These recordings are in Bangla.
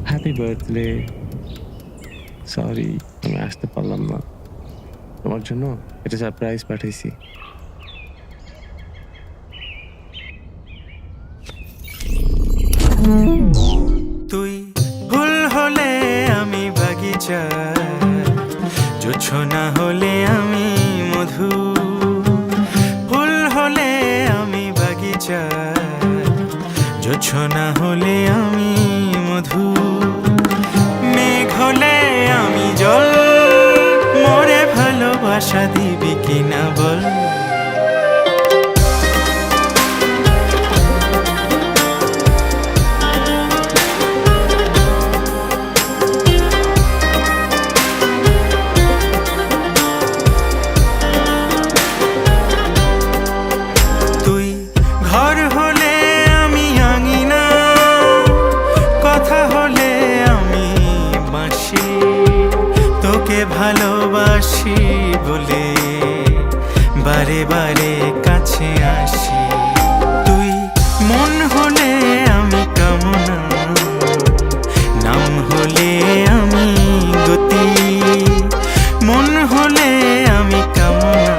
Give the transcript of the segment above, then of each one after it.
Happy birthday. সরি আমি আসতে পারলাম না। তোমার জন্য এটা সারপ্রাইজ পাঠাইছি। তুই ফুল হলে আমি বাগিচা, জোছনা হলে আমি মধু। ফুল হলে আমি বাগিচা, জোছনা হলে আমি মধু। মেঘ হলে আমি জল, মোরে ভালোবাসা দিবি কিনা বল। তুই ঘর হলে আমি আঙিনা, কথা হলে আমি বাঁশি। তোকে ভালোবাসি বলে বারে বারে কাছে আসি। তুই মন হলে আমি কামনা, নাম হলে আমি গতি। মন হলে আমি কামনা,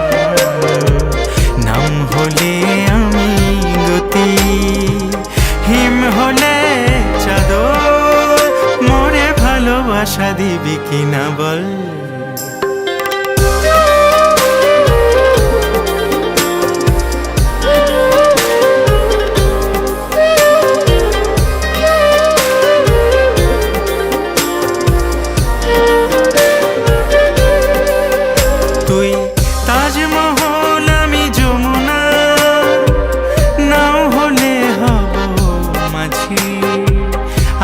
নাম হলে আমি গতি। হিম হলে চাদর, মোরে ভালোবাসা দিবি কিনা বল। তুই তাজমহল আমি যমুনা, নাও হলে হব মাঝি।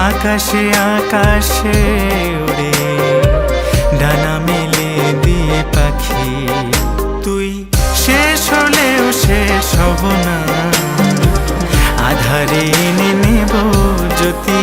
আকাশে আকাশে উড়ে ডানা মেলে দিয়ে পাখি। তুই শেষ হলেও শেষ হব না, আধারে এনে নেব জ্যোতি।